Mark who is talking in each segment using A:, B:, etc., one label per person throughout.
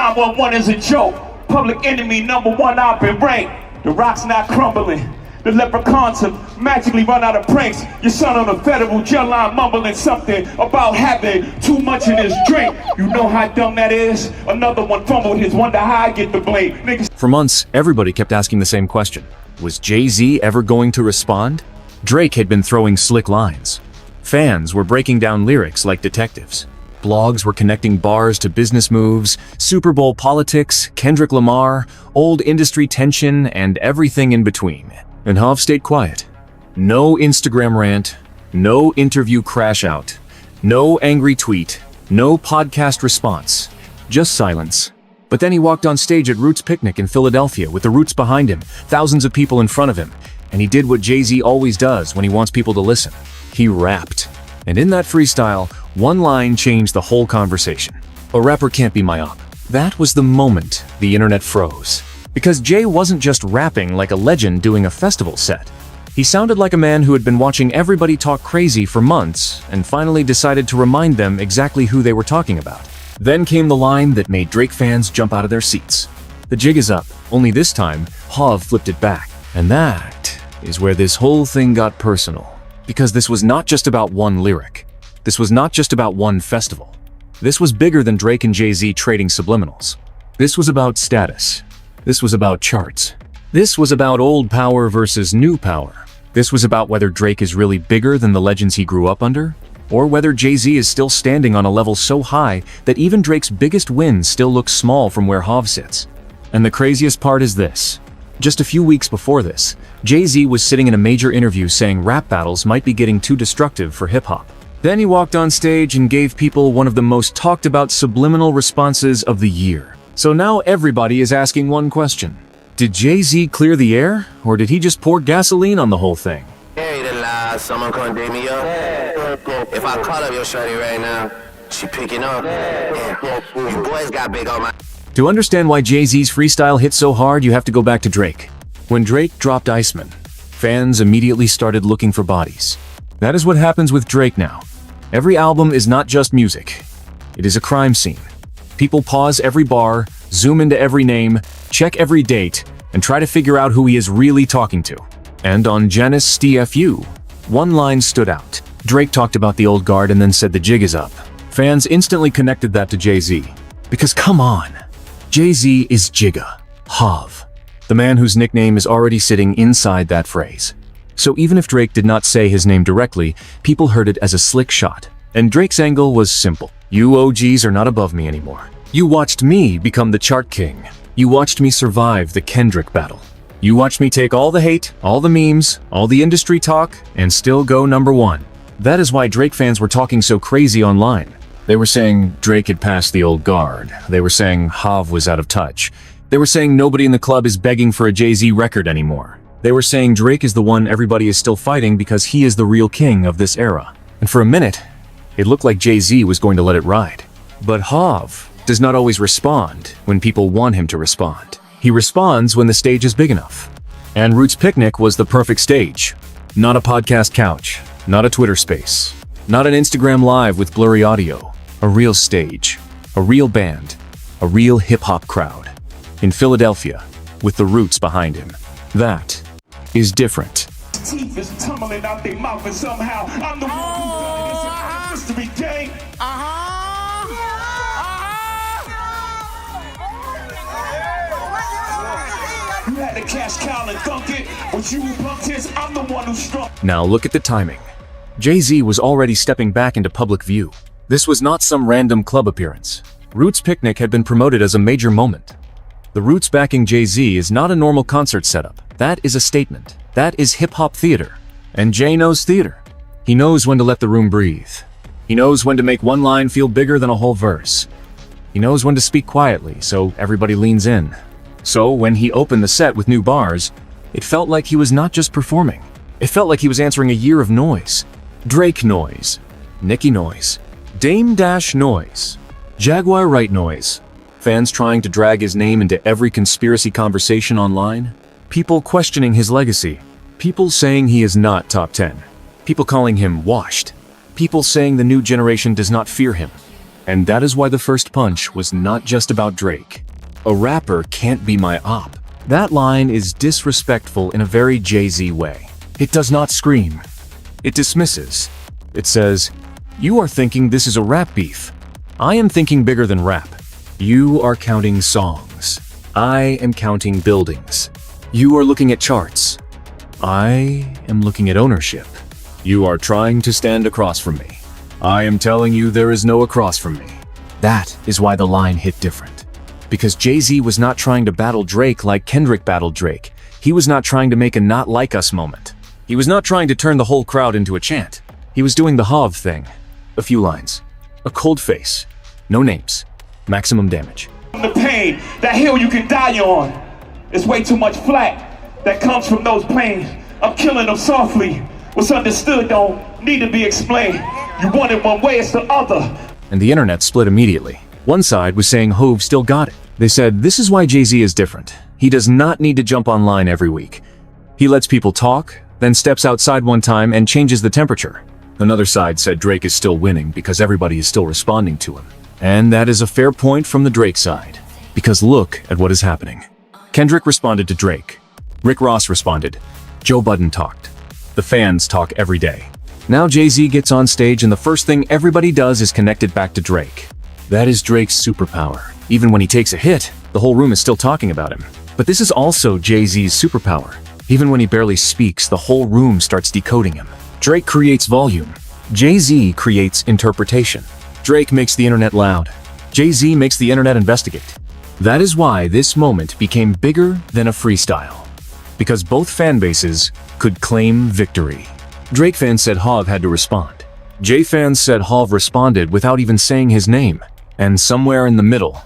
A: 911 is a joke. Public enemy #1, I've been ranked. The rock's not crumbling. The leprechauns have magically run out of pranks. Your son on the federal jail line mumbling something about having too much in his drink. You know how dumb that is? Another one fumbled his, wonder how I get the blame. Niggas.
B: For months, everybody kept asking the same question. Was Jay-Z ever going to respond? Drake had been throwing slick lines. Fans were breaking down lyrics like detectives. Blogs were connecting bars to business moves, Super Bowl politics, Kendrick Lamar, old industry tension, and everything in between. And Hov stayed quiet. No Instagram rant, no interview crash out, no angry tweet, no podcast response, just silence. But then he walked on stage at Roots Picnic in Philadelphia with the Roots behind him, thousands of people in front of him, and he did what Jay-Z always does when he wants people to listen. He rapped. And in that freestyle, one line changed the whole conversation. A rapper can't be myope. That was the moment the internet froze. Because Jay wasn't just rapping like a legend doing a festival set. He sounded like a man who had been watching everybody talk crazy for months and finally decided to remind them exactly who they were talking about. Then came the line that made Drake fans jump out of their seats. The jig is up, only this time, Hov flipped it back. And that is where this whole thing got personal. Because this was not just about one lyric. This was not just about one festival. This was bigger than Drake and Jay-Z trading subliminals. This was about status. This was about charts. This was about old power versus new power. This was about whether Drake is really bigger than the legends he grew up under, or whether Jay-Z is still standing on a level so high that even Drake's biggest wins still look small from where Hov sits. And the craziest part is this. Just a few weeks before this, Jay-Z was sitting in a major interview saying rap battles might be getting too destructive for hip-hop. Then he walked on stage and gave people one of the most talked about subliminal responses of the year. So now everybody is asking one question. Did Jay-Z clear the air, or did he just pour gasoline on the whole thing?
C: Hey, the lie, someone come date me up. If I call up your shorty right now, she picking up. You boys got big on my...
B: To understand why Jay-Z's freestyle hit so hard, you have to go back to Drake. When Drake dropped ICEMAN, fans immediately started looking for bodies. That is what happens with Drake now. Every album is not just music. It is a crime scene. People pause every bar, zoom into every name, check every date, and try to figure out who he is really talking to. And on Janice TFU, one line stood out. Drake talked about the old guard and then said the jig is up. Fans instantly connected that to Jay-Z. Because come on, Jay-Z is Jigga, Hov, the man whose nickname is already sitting inside that phrase. So even if Drake did not say his name directly, people heard it as a slick shot. And Drake's angle was simple. You OGs are not above me anymore. You watched me become the chart king. You watched me survive the Kendrick battle. You watched me take all the hate, all the memes, all the industry talk, and still go #1. That is why Drake fans were talking so crazy online. They were saying Drake had passed the old guard. They were saying Hov was out of touch. They were saying nobody in the club is begging for a Jay-Z record anymore. They were saying Drake is the one everybody is still fighting because he is the real king of this era. And for a minute, it looked like Jay-Z was going to let it ride. But Hov does not always respond when people want him to respond. He responds when the stage is big enough. And Roots Picnic was the perfect stage. Not a podcast couch, not a Twitter space, not an Instagram live with blurry audio. A real stage, a real band, a real hip-hop crowd. In Philadelphia, with the Roots behind him. That is different.
A: Teeth is tumbling out their mouth and somehow I'm the one who done it. It's a mystery game. You had to cash cow and thunk it, but you punked his, I'm the one who struck.
B: Now look at the timing. Jay-Z was already stepping back into public view. This was not some random club appearance. Roots Picnic had been promoted as a major moment. The Roots backing Jay-Z is not a normal concert setup. That is a statement. That is hip-hop theater. And Jay knows theater. He knows when to let the room breathe. He knows when to make one line feel bigger than a whole verse. He knows when to speak quietly, so everybody leans in. So when he opened the set with new bars, it felt like he was not just performing. It felt like he was answering a year of noise. Drake noise. Nicki noise. Dame Dash noise. Jaguar Wright noise. Fans trying to drag his name into every conspiracy conversation online. People questioning his legacy. People saying he is not top 10. People calling him washed. People saying the new generation does not fear him. And that is why the first punch was not just about Drake. A rapper can't be my op. That line is disrespectful in a very Jay-Z way. It does not scream. It dismisses. It says, "You are thinking this is a rap beef. I am thinking bigger than rap. You are counting songs. I am counting buildings. You are looking at charts. I am looking at ownership. You are trying to stand across from me. I am telling you there is no across from me." That is why the line hit different. Because Jay-Z was not trying to battle Drake like Kendrick battled Drake. He was not trying to make a not like us moment. He was not trying to turn the whole crowd into a chant. He was doing the Hov thing. A few lines. A cold face. No names. Maximum damage.
A: The pain, that hill you can die on. It's way too much flack that comes from those plains. I'm killing them softly. What's understood don't need to be explained. You want it one way, it's the other.
B: And the internet split immediately. One side was saying Hov still got it. They said this is why Jay-Z is different. He does not need to jump online every week. He lets people talk, then steps outside one time and changes the temperature. Another side said Drake is still winning because everybody is still responding to him. And that is a fair point from the Drake side. Because look at what is happening. Kendrick responded to Drake. Rick Ross responded. Joe Budden talked. The fans talk every day. Now Jay-Z gets on stage and the first thing everybody does is connect it back to Drake. That is Drake's superpower. Even when he takes a hit, the whole room is still talking about him. But this is also Jay-Z's superpower. Even when he barely speaks, the whole room starts decoding him. Drake creates volume. Jay-Z creates interpretation. Drake makes the internet loud. Jay-Z makes the internet investigate. That is why this moment became bigger than a freestyle. Because both fan bases could claim victory. Drake fans said Hov had to respond. Jay fans said Hov responded without even saying his name. And somewhere in the middle,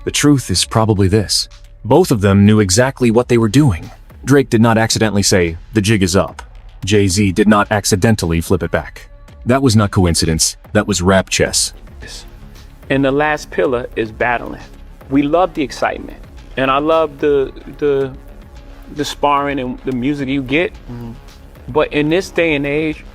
B: the truth is probably this. Both of them knew exactly what they were doing. Drake did not accidentally say, "The jig is up." Jay-Z did not accidentally flip it back. That was not coincidence. That was rap chess.
D: And the last pillar is battling. We love the excitement. And I love the sparring and the music you get. But in this day and age,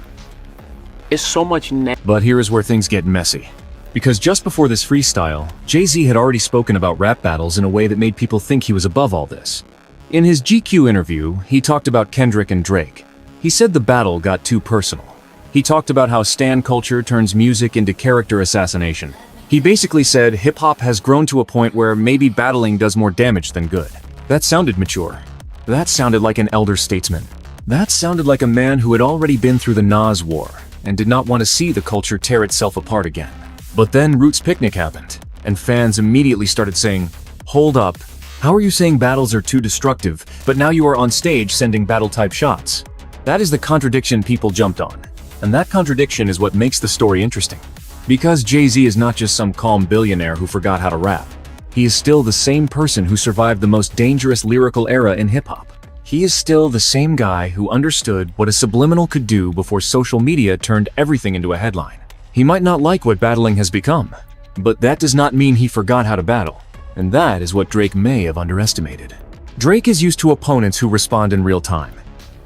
D: it's so much
B: But here is where things get messy. Because just before this freestyle, Jay-Z had already spoken about rap battles in a way that made people think he was above all this. In his GQ interview, he talked about Kendrick and Drake. He said the battle got too personal. He talked about how stan culture turns music into character assassination. He basically said hip-hop has grown to a point where maybe battling does more damage than good. That sounded mature. That sounded like an elder statesman. That sounded like a man who had already been through the Nas war and did not want to see the culture tear itself apart again. But then Roots Picnic happened, and fans immediately started saying, "Hold up, how are you saying battles are too destructive, but now you are on stage sending battle-type shots?" That is the contradiction people jumped on. And that contradiction is what makes the story interesting. Because Jay-Z is not just some calm billionaire who forgot how to rap. He is still the same person who survived the most dangerous lyrical era in hip-hop. He is still the same guy who understood what a subliminal could do before social media turned everything into a headline. He might not like what battling has become, but that does not mean he forgot how to battle. And that is what Drake may have underestimated. Drake is used to opponents who respond in real time.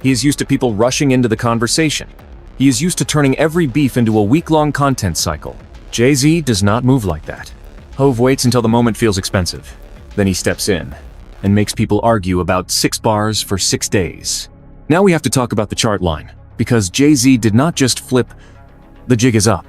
B: He is used to people rushing into the conversation. He is used to turning every beef into a week-long content cycle. Jay-Z does not move like that. Hov waits until the moment feels expensive. Then he steps in and makes people argue about 6 bars for 6 days. Now we have to talk about the chart line, because Jay-Z did not just flip "The jig is up."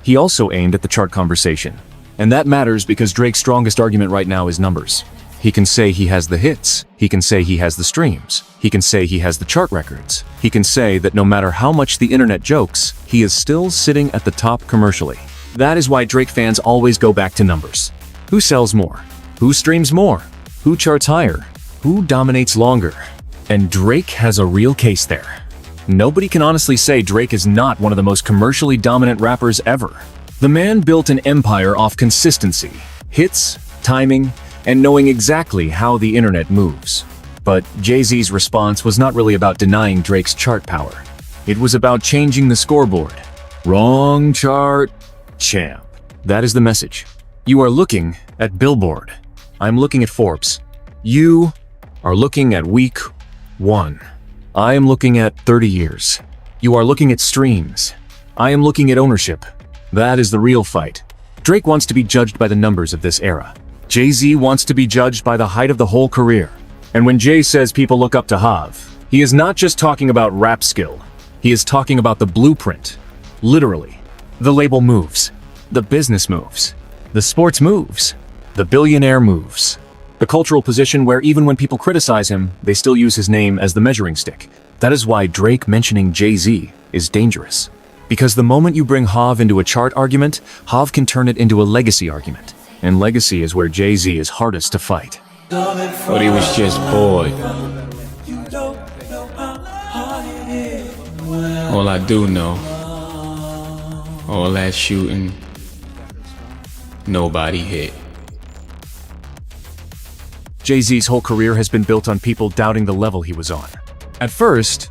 B: He also aimed at the chart conversation. And that matters because Drake's strongest argument right now is numbers. He can say he has the hits. He can say he has the streams. He can say he has the chart records. He can say that no matter how much the internet jokes, he is still sitting at the top commercially. That is why Drake fans always go back to numbers. Who sells more? Who streams more? Who charts higher? Who dominates longer? And Drake has a real case there. Nobody can honestly say Drake is not one of the most commercially dominant rappers ever. The man built an empire off consistency, hits, timing, and knowing exactly how the internet moves. But Jay-Z's response was not really about denying Drake's chart power. It was about changing the scoreboard. Wrong chart, champ. That is the message. You are looking at Billboard. I'm looking at Forbes. You are looking at week 1. I am looking at 30 years. You are looking at streams. I am looking at ownership. That is the real fight. Drake wants to be judged by the numbers of this era. Jay-Z wants to be judged by the height of the whole career. And when Jay says people look up to Hav, he is not just talking about rap skill. He is talking about the blueprint. Literally. The label moves. The business moves. The sports moves. The billionaire moves. The cultural position where even when people criticize him, they still use his name as the measuring stick. That is why Drake mentioning Jay-Z is dangerous. Because the moment you bring Hav into a chart argument, Hav can turn it into a legacy argument. And legacy is where Jay-Z is hardest to fight.
E: But he was just bored. All I do know, all that shooting, nobody hit.
B: Jay-Z's whole career has been built on people doubting the level he was on. At first,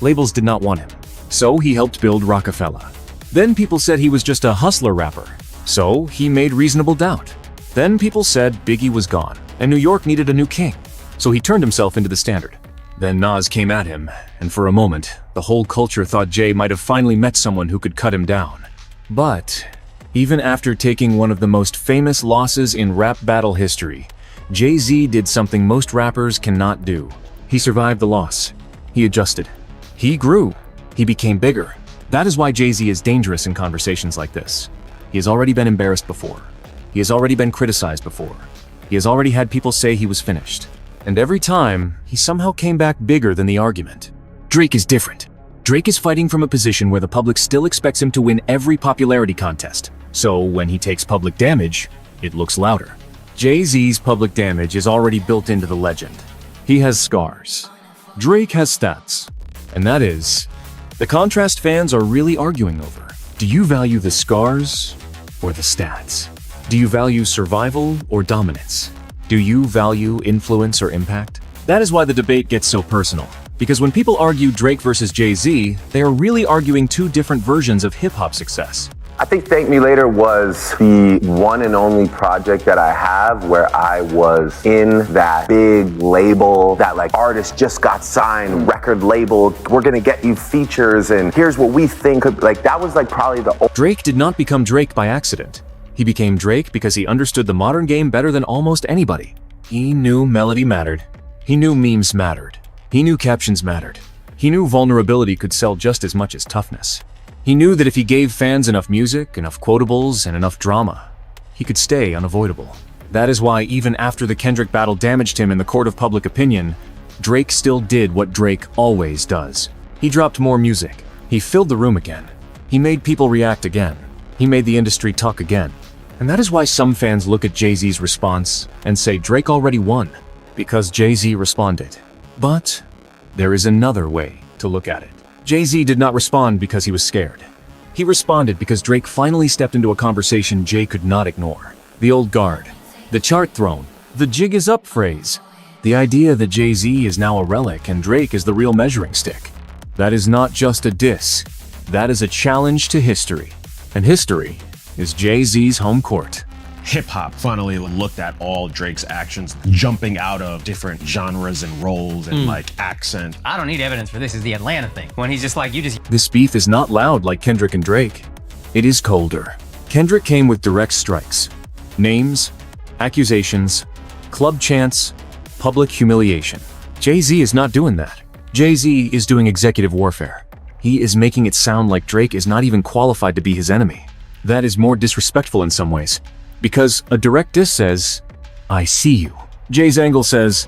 B: labels did not want him, so he helped build Rockefeller. Then people said he was just a hustler rapper, so he made Reasonable Doubt. Then people said Biggie was gone, and New York needed a new king, so he turned himself into the standard. Then Nas came at him, and for a moment, the whole culture thought Jay might have finally met someone who could cut him down. But, even after taking one of the most famous losses in rap battle history, Jay-Z did something most rappers cannot do. He survived the loss. He adjusted. He grew. He became bigger. That is why Jay-Z is dangerous in conversations like this. He has already been embarrassed before. He has already been criticized before. He has already had people say he was finished. And every time, he somehow came back bigger than the argument. Drake is different. Drake is fighting from a position where the public still expects him to win every popularity contest. So when he takes public damage, it looks louder. Jay-Z's public damage is already built into the legend. He has scars. Drake has stats. And that is, the contrast fans are really arguing over. Do you value the scars or the stats? Do you value survival or dominance? Do you value influence or impact? That is why the debate gets so personal. Because when people argue Drake versus Jay-Z, they are really arguing two different versions of hip-hop success.
F: I think Thank Me Later was the one and only project that I have where I was in that big label, that like artist just got signed, record label, we're gonna get you features and here's what we think. Like that was like probably the...
B: Drake did not become Drake by accident. He became Drake because he understood the modern game better than almost anybody. He knew melody mattered. He knew memes mattered. He knew captions mattered. He knew vulnerability could sell just as much as toughness. He knew that if he gave fans enough music, enough quotables, and enough drama, he could stay unavoidable. That is why even after the Kendrick battle damaged him in the court of public opinion, Drake still did what Drake always does. He dropped more music. He filled the room again. He made people react again. He made the industry talk again. And that is why some fans look at Jay-Z's response and say Drake already won, because Jay-Z responded. But there is another way to look at it. Jay-Z did not respond because he was scared. He responded because Drake finally stepped into a conversation Jay could not ignore. The old guard, the chart throne, the jig is up phrase. The idea that Jay-Z is now a relic and Drake is the real measuring stick. That is not just a diss. That is a challenge to history. And history is Jay-Z's home court.
G: Hip-hop finally looked at all Drake's actions, jumping out of different genres and roles and like accent.
H: I don't need evidence for this is the Atlanta thing. When he's just like, you just...
B: This beef is not loud like Kendrick and Drake. It is colder. Kendrick came with direct strikes. Names, accusations, club chants, public humiliation. Jay-Z is not doing that. Jay-Z is doing executive warfare. He is making it sound like Drake is not even qualified to be his enemy. That is more disrespectful in some ways. Because a direct diss says, I see you. Jay's angle says,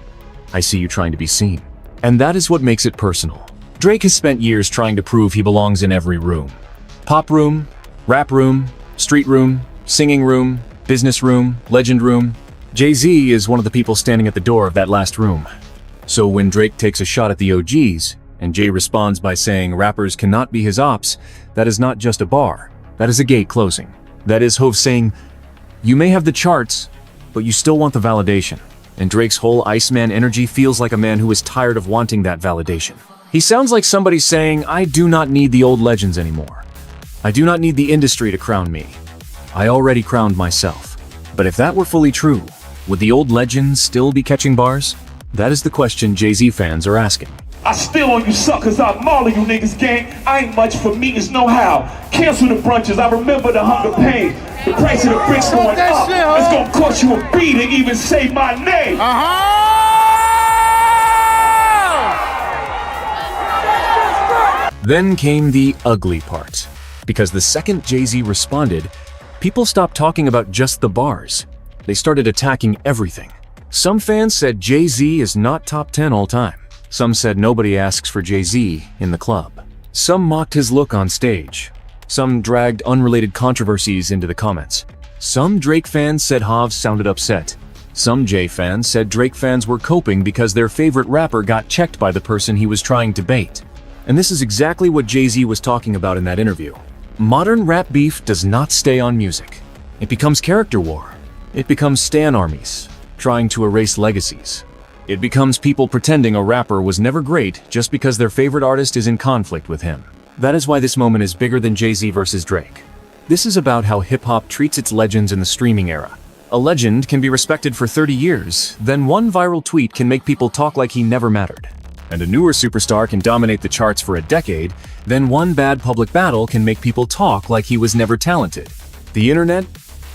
B: I see you trying to be seen. And that is what makes it personal. Drake has spent years trying to prove he belongs in every room. Pop room, rap room, street room, singing room, business room, legend room. Jay-Z is one of the people standing at the door of that last room. So when Drake takes a shot at the OGs, and Jay responds by saying rappers cannot be his ops, that is not just a bar. That is a gate closing. That is Hov saying, you may have the charts, but you still want the validation. And Drake's whole ICEMAN energy feels like a man who is tired of wanting that validation. He sounds like somebody saying, I do not need the old legends anymore. I do not need the industry to crown me. I already crowned myself. But if that were fully true, would the old legends still be catching bars? That is the question Jay-Z fans are asking.
A: I steal on you suckers, I maul you niggas, gang. I ain't much for me, it's no how. Cancel the brunches, I remember the hunger pain. The price of the bricks going up. It's gonna cost you a B to even say my name.
B: Then came the ugly part. Because the second Jay-Z responded, people stopped talking about just the bars. They started attacking everything. Some fans said Jay-Z is not top 10 all time. Some said nobody asks for Jay-Z in the club. Some mocked his look on stage. Some dragged unrelated controversies into the comments. Some Drake fans said Hav sounded upset. Some Jay fans said Drake fans were coping because their favorite rapper got checked by the person he was trying to bait. And this is exactly what Jay-Z was talking about in that interview. Modern rap beef does not stay on music. It becomes character war. It becomes stan armies, trying to erase legacies. It becomes people pretending a rapper was never great just because their favorite artist is in conflict with him. That is why this moment is bigger than Jay-Z versus Drake. This is about how hip-hop treats its legends in the streaming era. A legend can be respected for 30 years, then one viral tweet can make people talk like he never mattered. And a newer superstar can dominate the charts for a decade, then one bad public battle can make people talk like he was never talented. The internet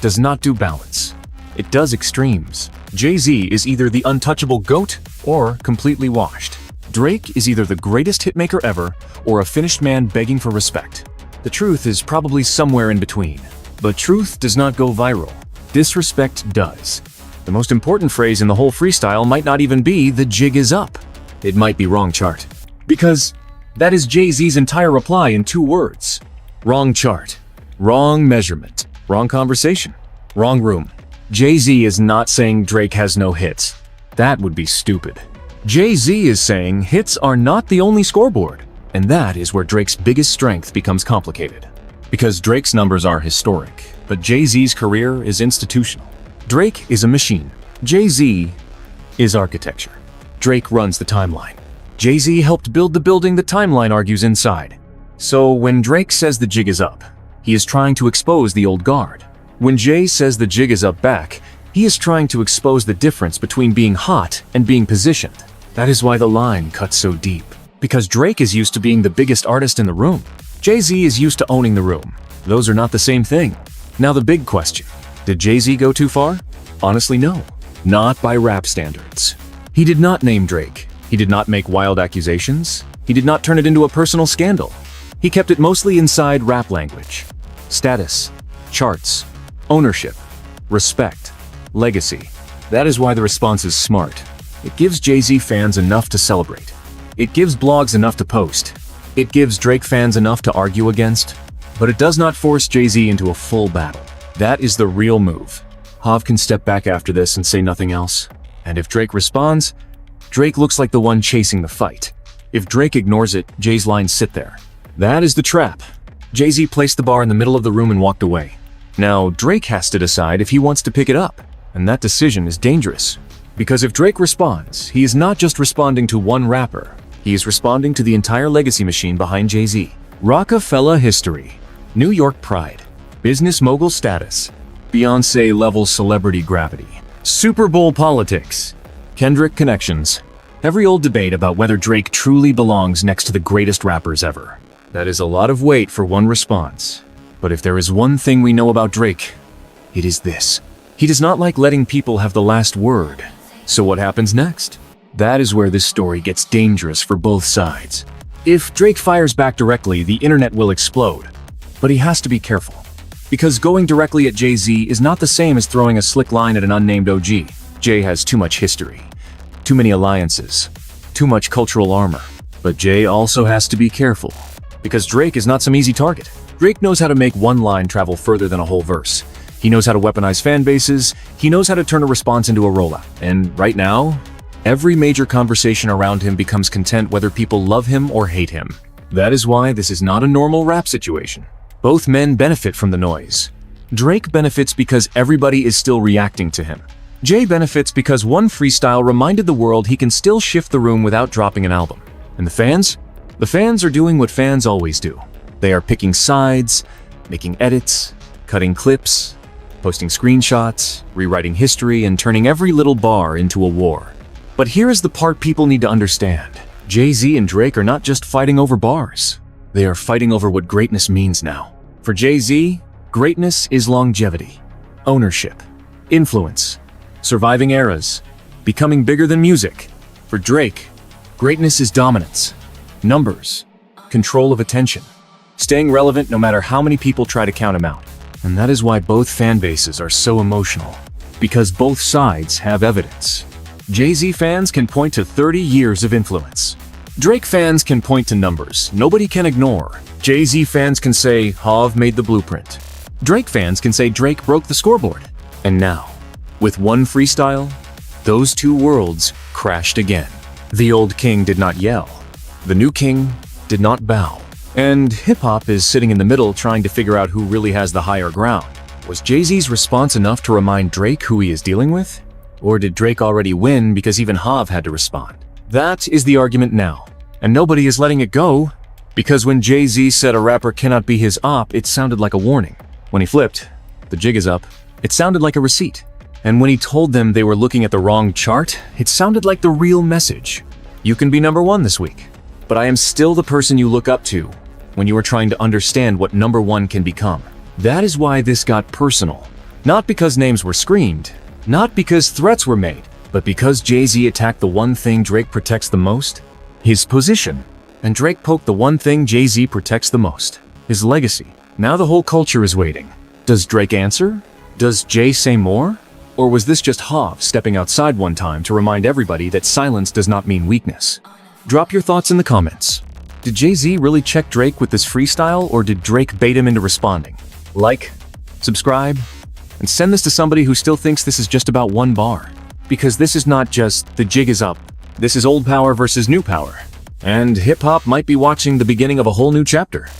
B: does not do balance. It does extremes. Jay-Z is either the untouchable GOAT or completely washed. Drake is either the greatest hitmaker ever or a finished man begging for respect. The truth is probably somewhere in between. But truth does not go viral. Disrespect does. The most important phrase in the whole freestyle might not even be "the jig is up." It might be "wrong chart." Because that is Jay-Z's entire reply in 2 words. Wrong chart. Wrong measurement. Wrong conversation. Wrong room. Jay-Z is not saying Drake has no hits. That would be stupid. Jay-Z is saying hits are not the only scoreboard. And that is where Drake's biggest strength becomes complicated. Because Drake's numbers are historic, but Jay-Z's career is institutional. Drake is a machine. Jay-Z is architecture. Drake runs the timeline. Jay-Z helped build the building the timeline argues inside. So when Drake says the jig is up, he is trying to expose the old guard. When Jay says the jig is up back, he is trying to expose the difference between being hot and being positioned. That is why the line cuts so deep. Because Drake is used to being the biggest artist in the room. Jay-Z is used to owning the room. Those are not the same thing. Now the big question. Did Jay-Z go too far? Honestly, no. Not by rap standards. He did not name Drake. He did not make wild accusations. He did not turn it into a personal scandal. He kept it mostly inside rap language. Status, charts, ownership, respect, legacy. That is why the response is smart. It gives Jay-Z fans enough to celebrate. It gives blogs enough to post. It gives Drake fans enough to argue against. But it does not force Jay-Z into a full battle. That is the real move. Hav can step back after this and say nothing else. And if Drake responds, Drake looks like the one chasing the fight. If Drake ignores it, Jay's lines sit there. That is the trap. Jay-Z placed the bar in the middle of the room and walked away. Now, Drake has to decide if he wants to pick it up. And that decision is dangerous. Because if Drake responds, he is not just responding to one rapper. He is responding to the entire legacy machine behind Jay-Z. Rockefeller history, New York pride, business mogul status, Beyoncé-level celebrity gravity, Super Bowl politics, Kendrick connections, every old debate about whether Drake truly belongs next to the greatest rappers ever. That is a lot of weight for one response. But if there is one thing we know about Drake, it is this. He does not like letting people have the last word. So what happens next? That is where this story gets dangerous for both sides. If Drake fires back directly, the internet will explode. But he has to be careful. Because going directly at Jay-Z is not the same as throwing a slick line at an unnamed OG. Jay has too much history, too many alliances, too much cultural armor. But Jay also has to be careful. Because Drake is not some easy target. Drake knows how to make one line travel further than a whole verse. He knows how to weaponize fan bases. He knows how to turn a response into a rollout. And right now, every major conversation around him becomes content whether people love him or hate him. That is why this is not a normal rap situation. Both men benefit from the noise. Drake benefits because everybody is still reacting to him. Jay benefits because one freestyle reminded the world he can still shift the room without dropping an album. And the fans? The fans are doing what fans always do. They are picking sides, making edits, cutting clips, posting screenshots, rewriting history, and turning every little bar into a war. But here is the part people need to understand. Jay-Z and Drake are not just fighting over bars. They are fighting over what greatness means now. For Jay-Z, Greatness is longevity, ownership, influence, surviving eras, becoming bigger than music. For Drake, greatness is dominance, numbers, control of attention, staying relevant no matter how many people try to count him out. And that is why both fan bases are so emotional, because both sides have evidence. Jay-Z fans can point to 30 years of influence. Drake fans can point to numbers nobody can ignore. Jay-Z fans can say Hov made the blueprint. Drake fans can say Drake broke the scoreboard. And now, with one freestyle, those two worlds crashed again. The old king did not yell. The new king did not bow. And hip-hop is sitting in the middle trying to figure out who really has the higher ground. Was Jay-Z's response enough to remind Drake who he is dealing with? Or did Drake already win because even Hov had to respond? That is the argument now. And nobody is letting it go. Because when Jay-Z said a rapper cannot be his op, it sounded like a warning. When he flipped, the jig is up, it sounded like a receipt. And when he told them they were looking at the wrong chart, it sounded like the real message. You can be number one this week, but I am still the person you look up to when you are trying to understand what number one can become. That is why this got personal. Not because names were screamed, not because threats were made, but because Jay-Z attacked the one thing Drake protects the most, his position. And Drake poked the one thing Jay-Z protects the most, his legacy. Now the whole culture is waiting. Does Drake answer? Does Jay say more? Or was this just Hov stepping outside one time to remind everybody that silence does not mean weakness? Drop your thoughts in the comments. Did Jay-Z really check Drake with this freestyle, or did Drake bait him into responding? Like, subscribe, and send this to somebody who still thinks this is just about one bar. Because this is not just the jig is up. This is old power versus new power. And hip-hop might be watching the beginning of a whole new chapter.